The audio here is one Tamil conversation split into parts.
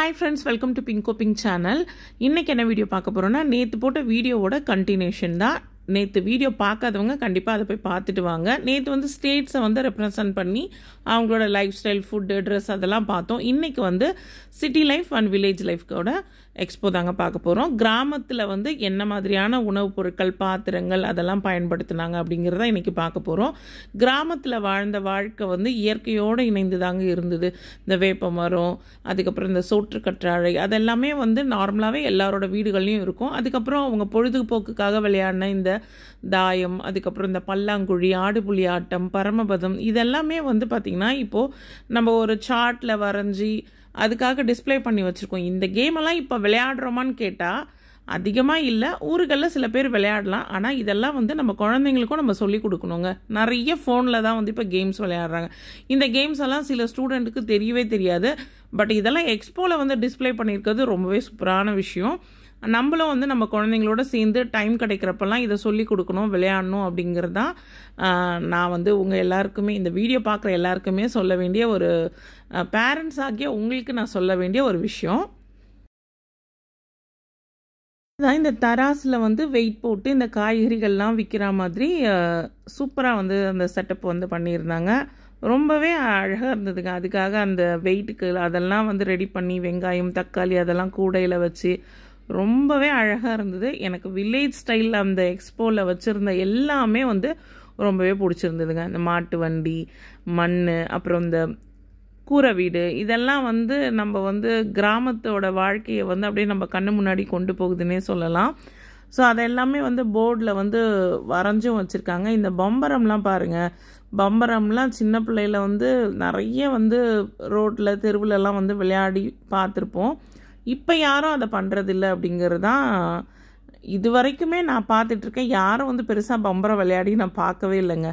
Hi friends, welcome to Pinko Pink channel. இன்னைக்கு என்ன வீடியோ பார்க்க போறோம்னா நேத்து போட்ட வீடியோவோட கண்டினியூஷன் தான். நேத்து வீடியோ பார்க்காதவங்க கண்டிப்பா அதை போய் பார்த்துட்டு வாங்க. நேத்து வந்து ஸ்டேட்ஸை வந்து ரெப்ரசன்ட் பண்ணி அவங்களோட லைஃப் ஸ்டைல், ஃபுட், ட்ரெஸ் அதெல்லாம் பார்த்தோம். இன்னைக்கு வந்து சிட்டி லைஃப் அண்ட் வில்லேஜ் லைஃப்கோட எக்ஸ்போ தாங்க பார்க்க போகிறோம். கிராமத்தில் வந்து என்ன மாதிரியான உணவுப் பொருட்கள், பாத்திரங்கள் அதெல்லாம் பயன்படுத்தினாங்க அப்படிங்கிறத இன்றைக்கி பார்க்க போகிறோம். கிராமத்தில் வாழ்ந்த வாழ்க்கை வந்து இயற்கையோடு இணைந்து தாங்க இருந்தது. இந்த வேப்ப மரம், அதுக்கப்புறம் இந்த சோற்று கற்றாழை அதெல்லாமே வந்து நார்மலாகவே எல்லாரோட வீடுகள்லையும் இருக்கும். அதுக்கப்புறம் அவங்க பொழுதுபோக்குக்காக விளையாடின இந்த தாயம், அதுக்கப்புறம் இந்த பல்லாங்குழி, ஆடுபுலி ஆட்டம், பரமபதம் இதெல்லாமே வந்து பார்த்திங்கன்னா இப்போது நம்ம ஒரு சார்ட்டில் வரைஞ்சி அதுக்காக டிஸ்பிளே பண்ணி வச்சுருக்கோம். இந்த கேமெல்லாம் இப்போ விளையாடுறோமான்னு கேட்டால் அதிகமாக இல்லை. ஊருகளில் சில பேர் விளையாடலாம். ஆனால் இதெல்லாம் வந்து நம்ம குழந்தைங்களுக்கும் நம்ம சொல்லிக் கொடுக்கணுங்க. நிறைய ஃபோனில் தான் வந்து இப்போ கேம்ஸ் விளையாடுறாங்க. இந்த கேம்ஸ் எல்லாம் சில ஸ்டூடெண்ட்டுக்கு தெரியவே தெரியாது. பட் இதெல்லாம் எக்ஸ்போவில் வந்து டிஸ்பிளே பண்ணியிருக்கிறது ரொம்பவே சூப்பரான விஷயம். நம்மளும் வந்து நம்ம குழந்தைங்களோட சேர்ந்து டைம் கிடைக்கிறப்பெல்லாம் இதை சொல்லி கொடுக்கணும், விளையாடணும் அப்படிங்கிறது தான் நான் வந்து உங்கள் எல்லாருக்குமே, இந்த வீடியோ பார்க்குற எல்லாருக்குமே சொல்ல வேண்டிய ஒரு பேரண்ட்ஸ் ஆகிய உங்களுக்கு நான் சொல்ல வேண்டிய ஒரு விஷயம். அதான் இந்த தராசில் வந்து வெயிட் போட்டு இந்த காய்கறிகள்லாம் விற்கிற மாதிரி சூப்பராக வந்து அந்த செட்டப் வந்து பண்ணியிருந்தாங்க. ரொம்பவே அழகாக இருந்ததுங்க. அதுக்காக அந்த வெயிட்டுக்கு அதெல்லாம் வந்து ரெடி பண்ணி வெங்காயம், தக்காளி அதெல்லாம் கூடையில் வச்சு ரொம்பவே அழகாக இருந்தது. எனக்கு வில்லேஜ் ஸ்டைலில் அந்த எக்ஸ்போவில் வச்சுருந்த எல்லாமே வந்து ரொம்பவே பிடிச்சிருந்ததுங்க. இந்த மாட்டு வண்டி, மண், அப்புறம் இந்த கூரை வீடு இதெல்லாம் வந்து நம்ம வந்து கிராமத்தோட வாழ்க்கையை வந்து அப்படியே நம்ம கண்ணு முன்னாடி கொண்டு போகுதுன்னே சொல்லலாம். ஸோ அதெல்லாமே வந்து போர்டில் வந்து வரைஞ்சும் வச்சுருக்காங்க. இந்த பம்பரம்லாம் பாருங்கள். பம்பரம்லாம் சின்ன பிள்ளையில வந்து நிறைய வந்து ரோட்டில் தெருவுலலாம் வந்து விளையாடி பார்த்துருப்போம். இப்போ யாரும் அதை பண்ணுறதில்ல அப்படிங்கிறது தான் இது வரைக்குமே நான் பார்த்துட்ருக்கேன். யாரும் வந்து பெருசாக பம்பரம் விளையாடி நான் பார்க்கவே இல்லைங்க.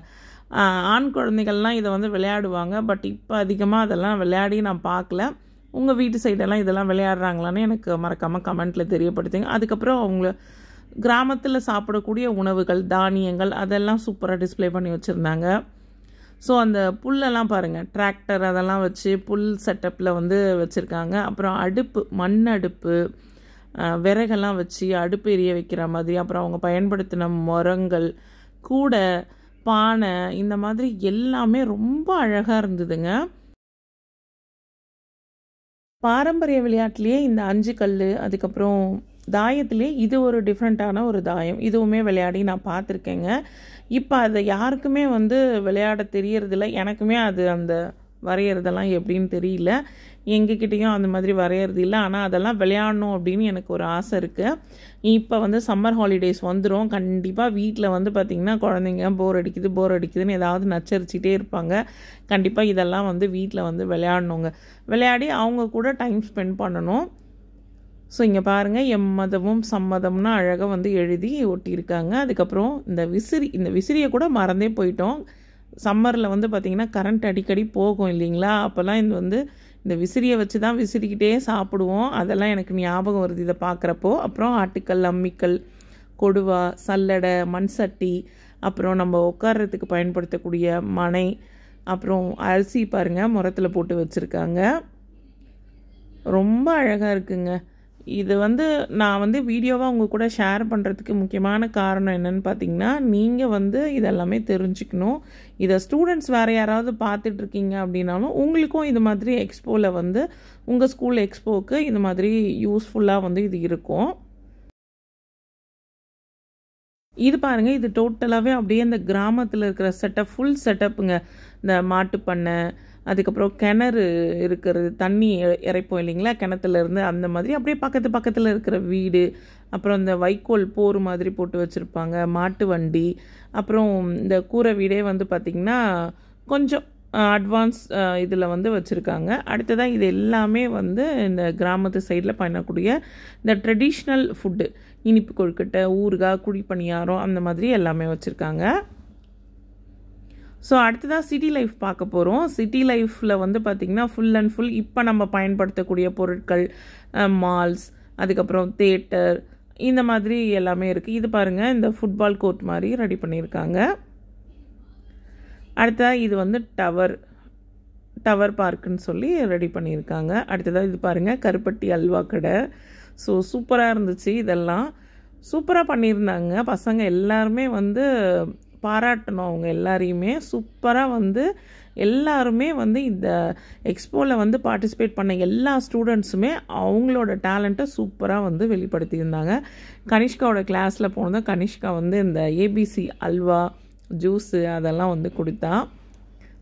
ஆண் குழந்தைகள்லாம் இதை வந்து விளையாடுவாங்க. பட் இப்போ அதிகமாக அதெல்லாம் விளையாடி நான் பார்க்கல. உங்கள் வீட்டு சைடெல்லாம் இதெல்லாம் விளையாடுறாங்களான்னு எனக்கு மறக்காமல் கமெண்ட்டில் தெரியப்படுத்துங்க. அதுக்கப்புறம் அவங்க கிராமத்தில் சாப்பிடக்கூடிய உணவுகள், தானியங்கள் அதெல்லாம் சூப்பராக டிஸ்பிளே பண்ணி வச்சுருந்தாங்க. ஸோ அந்த புல்லெல்லாம் பாருங்கள், டிராக்டர் அதெல்லாம் வச்சு புல் செட்டப்பில் வந்து வச்சுருக்காங்க. அப்புறம் அடுப்பு, மண் அடுப்பு, விறகெல்லாம் வச்சு அடுப்பு எரிய வைக்கிற மாதிரி, அப்புறம் அவங்க பயன்படுத்தின மரங்கள், கூடை, பானை இந்த மாதிரி எல்லாமே ரொம்ப அழகாக இருந்ததுங்க. பாரம்பரிய விளையாட்டுலேயே இந்த 5 கல், அதுக்கப்புறம் தாயத்துலேயே இது ஒரு டிஃப்ரெண்ட்டான ஒரு தாயம். இதுவுமே விளையாடி நான் பார்த்துருக்கேங்க. இப்போ அதை யாருக்குமே வந்து விளையாட தெரியறதில்ல. எனக்குமே அது அந்த வரைகிறதெல்லாம் எப்படின்னு தெரியல. எங்ககிட்டையும் அந்த மாதிரி வரைகிறது இல்லை. ஆனால் அதெல்லாம் விளையாடணும் அப்படின்னு எனக்கு ஒரு ஆசை இருக்குது. இப்போ வந்து சம்மர் ஹாலிடேஸ் வந்துடும். கண்டிப்பாக வீட்டில் வந்து பார்த்திங்கன்னா குழந்தைங்க போர் அடிக்குதுன்னு ஏதாவது நச்சரிச்சிட்டே இருப்பாங்க. கண்டிப்பாக இதெல்லாம் வந்து வீட்டில் வந்து விளையாடணுங்க. விளையாடி அவங்க கூட டைம் ஸ்பெண்ட் பண்ணணும். ஸோ இங்கே பாருங்கள், எம்மதமும் சம்மதம்னா அழகாக வந்து எழுதி ஒட்டியிருக்காங்க. அதுக்கப்புறம் இந்த விசிறியை கூட மறந்தே போயிட்டோம். சம்மரில் வந்து பார்த்திங்கன்னா கரண்ட் அடிக்கடி போகும் இல்லைங்களா? அப்போல்லாம் இந்த விசிறியை வச்சு தான் விசிறிக்கிட்டே சாப்பிடுவோம். அதெல்லாம் எனக்கு ஞாபகம் வருது இதை பார்க்குறப்போ. அப்புறம் ஆட்டுக்கல், அம்மிக்கல், கொடுவா, சல்லடை, மண் சட்டி, அப்புறம் நம்ம உட்கார்றதுக்கு பயன்படுத்தக்கூடிய மனை, அப்புறம் அரிசி பாருங்கள் முரத்தில் போட்டு வச்சுருக்காங்க. ரொம்ப அழகாக இருக்குங்க. இது வந்து நான் வந்து வீடியோவாக உங்கள் கூட ஷேர் பண்ணுறதுக்கு முக்கியமான காரணம் என்னென்னு பார்த்தீங்கன்னா, நீங்கள் வந்து இதெல்லாமே தெரிஞ்சுக்கணும். இதை ஸ்டூடெண்ட்ஸ் வேறு யாராவது பார்த்துட்ருக்கீங்க அப்படின்னாலும் உங்களுக்கும் இது மாதிரி எக்ஸ்போவில் வந்து உங்கள் ஸ்கூல் எக்ஸ்போவுக்கு இது மாதிரி யூஸ்ஃபுல்லாக வந்து இது இருக்கும். இது பாருங்கள், இது டோட்டலாகவே அப்படியே இந்த கிராமத்தில் இருக்கிற செட்டப், ஃபுல் செட்டப்புங்க. இந்த மாட்டுப்பண்ணை, அதுக்கப்புறம் கிணறு இருக்கிறது, தண்ணி இறைப்போம் இல்லைங்களா கிணத்துலேருந்து, அந்த மாதிரி அப்படியே பக்கத்தில் இருக்கிற வீடு, அப்புறம் இந்த வைக்கோல் போர் மாதிரி போட்டு வச்சுருப்பாங்க, மாட்டு வண்டி, அப்புறம் இந்த கூரை வீடே வந்து பார்த்திங்கன்னா கொஞ்சம் அட்வான்ஸ் இதில் வந்து வச்சுருக்காங்க. அடுத்ததாக இது எல்லாமே வந்து இந்த கிராமத்து சைடில் பண்ணக்கூடிய இந்த ட்ரெடிஷ்னல் ஃபுட்டு, இனிப்பு கொழுக்கட்டை, ஊறுகாய், குழிப்பணியாரம் அந்த மாதிரி எல்லாமே வச்சுருக்காங்க. ஸோ அடுத்ததாக சிட்டி லைஃப் பார்க்க போகிறோம். சிட்டி லைஃப்பில் வந்து பார்த்திங்கன்னா ஃபுல் அண்ட் ஃபுல் இப்போ நம்ம பயன்படுத்தக்கூடிய பொருட்கள், மால்ஸ், அதுக்கப்புறம் தியேட்டர் இந்த மாதிரி எல்லாமே இருக்குது. இது பாருங்கள், இந்த ஃபுட்பால் கோர்ட் மாதிரி ரெடி பண்ணியிருக்காங்க. அடுத்ததாக இது வந்து டவர், டவர் பார்க்குன்னு சொல்லி ரெடி பண்ணியிருக்காங்க. அடுத்ததாக இது பாருங்கள், கருப்பட்டி அல்வா கடை. ஸோ சூப்பராக இருந்துச்சு. இதெல்லாம் சூப்பராக பண்ணியிருந்தாங்க. பசங்க எல்லாருமே வந்து பாராட்டணும் அவங்க எல்லாரையுமே. சூப்பராக வந்து எல்லாருமே வந்து இந்த எக்ஸ்போவில் வந்து பார்ட்டிசிபேட் பண்ண எல்லா ஸ்டூடெண்ட்ஸுமே அவங்களோட டேலண்ட்டை சூப்பராக வந்து வெளிப்படுத்தியிருந்தாங்க. கனிஷ்காவோட கிளாஸில் போனதும் கனிஷ்கா வந்து இந்த ஏபிசி அல்வா ஜூஸு அதெல்லாம் வந்து கொடுத்தா.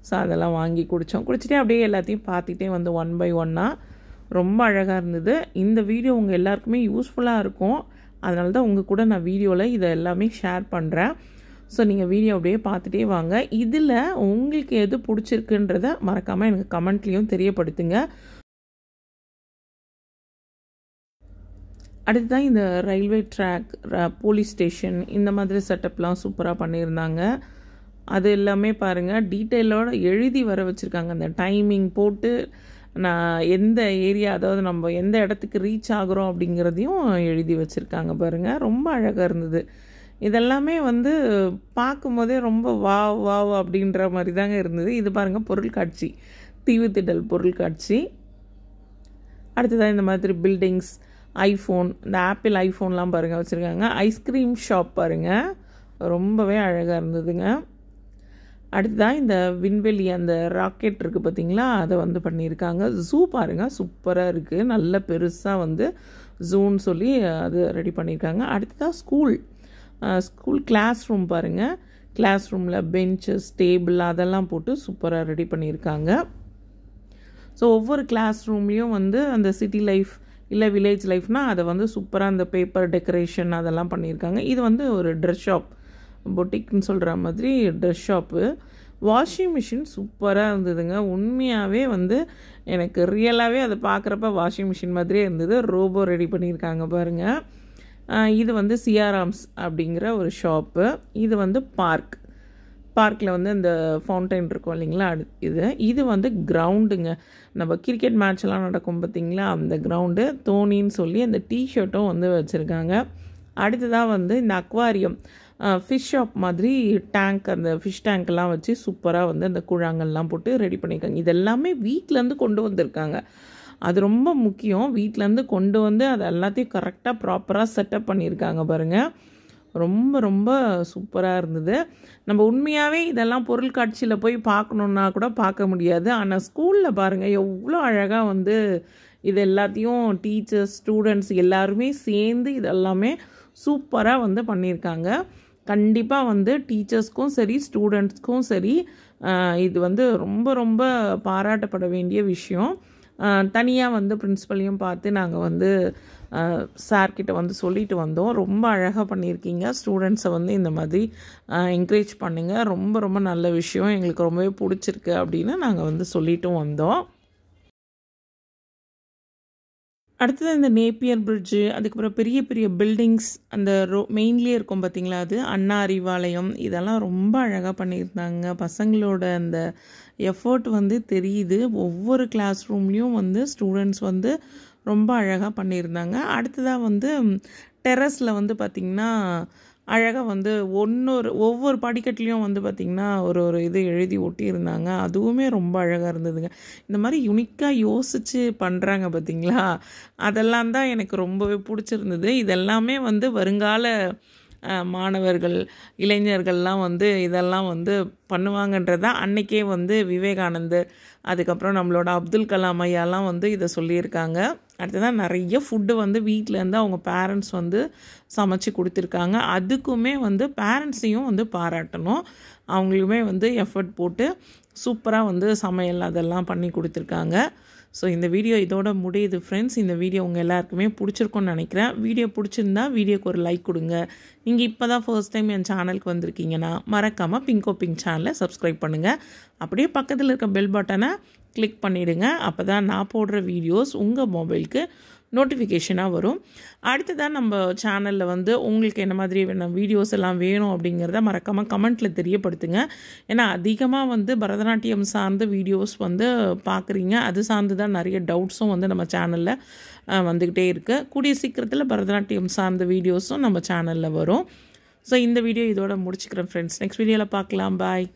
ஸோ அதெல்லாம் வாங்கி குடிச்சிட்டே அப்படியே எல்லாத்தையும் பார்த்துட்டே வந்து 1 by 1 ரொம்ப அழகாக இருந்தது. இந்த வீடியோ உங்கள் எல்லாருக்குமே யூஸ்ஃபுல்லாக இருக்கும். அதனால தான் உங்கள் கூட நான் வீடியோவில் இதை எல்லாமே ஷேர் பண்ணுறேன். ஸோ நீங்கள் வீடியோ அப்படியே பார்த்துட்டே வாங்க. இதில் உங்களுக்கு எது பிடிச்சிருக்குன்றத மறக்காமல் எனக்கு கமெண்ட்லேயும் தெரியப்படுத்துங்க. அடுத்ததான் இந்த ரயில்வே ட்ராக், போலீஸ் ஸ்டேஷன், இந்த மாதிரி செட்டப்லாம் சூப்பராக பண்ணியிருந்தாங்க. அது எல்லாமே பாருங்கள் டீட்டெயிலோடு எழுதி வர வச்சுருக்காங்க. அந்த டைமிங் போட்டு நான் எந்த ஏரியா, அதாவது நம்ம எந்த இடத்துக்கு ரீச் ஆகிறோம் அப்படிங்கிறதையும் எழுதி வச்சுருக்காங்க பாருங்கள். ரொம்ப அழகாக இருந்தது. இதெல்லாமே வந்து பார்க்கும்போதே ரொம்ப வாவ் அப்படின்ற மாதிரி தாங்க இருந்தது. இது பாருங்கள் பொருட்காட்சி, தீவுத்திடல் பொருட்காட்சி. அடுத்ததாக இந்த மாதிரி பில்டிங்ஸ், ஐஃபோன், இந்த ஆப்பிள் ஐஃபோன்லாம் பாருங்கள் வச்சுருக்காங்க. ஐஸ்கிரீம் ஷாப் பாருங்கள், ரொம்பவே அழகாக இருந்ததுங்க. அடுத்ததான் இந்த விண்வெளி அந்த ராக்கெட் இருக்குது பார்த்திங்களா, அதை வந்து பண்ணியிருக்காங்க. ஜூ பாருங்கள் சூப்பராக இருக்குது, நல்ல பெருசாக வந்து ஜூன்னு சொல்லி அது ரெடி பண்ணியிருக்காங்க. அடுத்ததான் ஸ்கூல் கிளாஸ் ரூம் பாருங்கள். கிளாஸ் ரூமில் பெஞ்சஸ், டேபிள் அதெல்லாம் போட்டு சூப்பராக ரெடி பண்ணியிருக்காங்க. ஸோ ஒவ்வொரு கிளாஸ் ரூம்லேயும் வந்து அந்த சிட்டி லைஃப் இல்லை வில்லேஜ் லைஃப்னால் அதை வந்து சூப்பராக அந்த பேப்பர் டெக்கரேஷன் அதெல்லாம் பண்ணியிருக்காங்க. இது வந்து ஒரு ட்ரெஸ் ஷாப், பொட்டிக்னு சொல்கிற மாதிரி ட்ரெஸ் ஷாப்பு. வாஷிங் மிஷின் சூப்பராக இருந்ததுங்க. உண்மையாகவே வந்து எனக்கு ரியலாகவே அதை பார்க்குறப்ப வாஷிங் மிஷின் மாதிரியே இருந்தது. ரோபோ ரெடி பண்ணியிருக்காங்க பாருங்கள். இது வந்து சிஆராம்ஸ் அப்படிங்கிற ஒரு ஷாப்பு. இது வந்து பார்க்கில் வந்து இந்த ஃபவுண்டைன் இருக்கும் இல்லைங்களா, இது வந்து கிரவுண்டுங்க. நம்ம கிரிக்கெட் மேட்ச்லாம் நடக்கும் பார்த்திங்களா, அந்த கிரவுண்டு. தோனின்னு சொல்லி அந்த டிஷர்ட்டும் வந்து வச்சுருக்காங்க. அடுத்ததாக வந்து இந்த அக்வாரியம், ஃபிஷ் ஷாப் மாதிரி டேங்க், அந்த ஃபிஷ் டேங்க்லாம் வச்சு சூப்பராக வந்து அந்த கூழாங்கல்லாம் போட்டு ரெடி பண்ணியிருக்காங்க. இதெல்லாமே வீட்டிலேருந்து கொண்டு வந்திருக்காங்க. அது ரொம்ப முக்கியம். வீட்டிலேருந்து கொண்டு வந்து அது எல்லாத்தையும் கரெக்டாக ப்ராப்பராக செட்டப் பண்ணியிருக்காங்க பாருங்கள். ரொம்ப ரொம்ப சூப்பராக இருந்தது. நம்ம உண்மையாகவே இதெல்லாம் பொருட்காட்சியில் போய் பார்க்கணுன்னா கூட பார்க்க முடியாது. ஆனால் ஸ்கூலில் பாருங்கள் எவ்வளோ அழகாக வந்து இது எல்லாத்தையும் டீச்சர்ஸ், ஸ்டூடெண்ட்ஸ் எல்லாருமே சேர்ந்து இதெல்லாமே சூப்பராக வந்து பண்ணியிருக்காங்க. கண்டிப்பாக வந்து டீச்சர்ஸ்க்கும் சரி ஸ்டூடெண்ட்ஸ்க்கும் சரி இது வந்து ரொம்ப ரொம்ப பாராட்டப்பட வேண்டிய விஷயம். தனியாக வந்து பிரின்ஸிபலையும் பார்த்து நாங்கள் வந்து சார்கிட்ட வந்து சொல்லிட்டு வந்தோம். ரொம்ப அழகாக பண்ணியிருக்கீங்க, ஸ்டூடெண்ட்ஸை வந்து இந்த மாதிரி என்கரேஜ் பண்ணுங்கள், ரொம்ப ரொம்ப நல்ல விஷயம், எங்களுக்கு ரொம்பவே பிடிச்சிருக்கு அப்படின்னு நாங்கள் வந்து சொல்லிட்டும் வந்தோம். அடுத்தது இந்த நேப்பியர் பிரிட்ஜு, அதுக்கப்புறம் பெரிய பெரிய பில்டிங்ஸ், அந்த மெயின்லேயே இருக்கும் பார்த்திங்களா, அது அண்ணா அறிவாலயம், இதெல்லாம் ரொம்ப அழகாக பண்ணியிருந்தாங்க. பசங்களோட அந்த எஃபர்ட் வந்து தெரியுது. ஒவ்வொரு கிளாஸ் ரூம்லேயும் வந்து ஸ்டூடெண்ட்ஸ் வந்து ரொம்ப அழகாக பண்ணியிருந்தாங்க. அடுத்ததாக வந்து டெரஸில் வந்து பார்த்திங்கன்னா அழகாக வந்து ஒவ்வொரு படிக்கட்டுலேயும் வந்து பார்த்திங்கன்னா ஒரு இது எழுதி ஒட்டியிருந்தாங்க. அதுவுமே ரொம்ப அழகாக இருந்ததுங்க. இந்த மாதிரி யுனிக்காக யோசித்து பண்ணுறாங்க பார்த்திங்களா, அதெல்லாம் தான் எனக்கு ரொம்பவே பிடிச்சிருந்தது. இதெல்லாமே வந்து வருங்கால மாணவர்கள், இளைஞர்கள்லாம் வந்து இதெல்லாம் வந்து பண்ணுவாங்கன்றதான் அன்றைக்கே வந்து விவேகானந்தர், அதுக்கப்புறம் நம்மளோட அப்துல் கலாம் ஐயாலாம் வந்து இதை சொல்லியிருக்காங்க. அடுத்ததான் நிறைய ஃபுட்டு வந்து வீட்டிலேருந்து அவங்க பேரண்ட்ஸ் வந்து சமைச்சு கொடுத்துருக்காங்க. அதுக்குமே வந்து பேரண்ட்ஸையும் வந்து பாராட்டணும். அவங்களுமே வந்து எஃபர்ட் போட்டு சூப்பராக வந்து சமையல் அதெல்லாம் பண்ணி கொடுத்துருக்காங்க. ஸோ இந்த வீடியோ இதோட முடியுது ஃப்ரெண்ட்ஸ். இந்த வீடியோ உங்கள் எல்லாருக்குமே பிடிச்சிருக்குன்னு நினைக்கிறேன். வீடியோ பிடிச்சிருந்தா வீடியோக்கு ஒரு லைக் கொடுங்க. நீங்கள் இப்போ தான் ஃபர்ஸ்ட் டைம் என் சேனலுக்கு வந்திருக்கீங்கன்னா மறக்காமல் பிங்கோ பிங்க் சேனலை சப்ஸ்கிரைப் பண்ணுங்கள். அப்படியே பக்கத்தில் இருக்க பெல் பட்டனை கிளிக் பண்ணிவிடுங்க. அப்போ தான் நான் போடுற வீடியோஸ் உங்கள் மொபைலுக்கு நோட்டிஃபிகேஷனாக வரும். அடுத்ததான் நம்ம சேனலில் வந்து உங்களுக்கு என்ன மாதிரி வீடியோஸ் எல்லாம் வேணும் அப்படிங்கிறத மறக்காமல் கமெண்ட்டில் தெரியப்படுத்துங்க. ஏன்னா அதிகமாக வந்து பரதநாட்டியம் சார்ந்த வீடியோஸ் வந்து பார்க்குறீங்க. அது சார்ந்து தான் நிறைய டவுட்ஸும் வந்து நம்ம சேனலில் வந்துக்கிட்டே இருக்குது. கூடிய சீக்கிரத்தில் பரதநாட்டியம் சார்ந்த வீடியோஸும் நம்ம சேனலில் வரும். ஸோ இந்த வீடியோ இதோட முடிச்சுக்கிறேன் ஃப்ரெண்ட்ஸ். நெக்ஸ்ட் வீடியோவில் பார்க்கலாம். பாய்.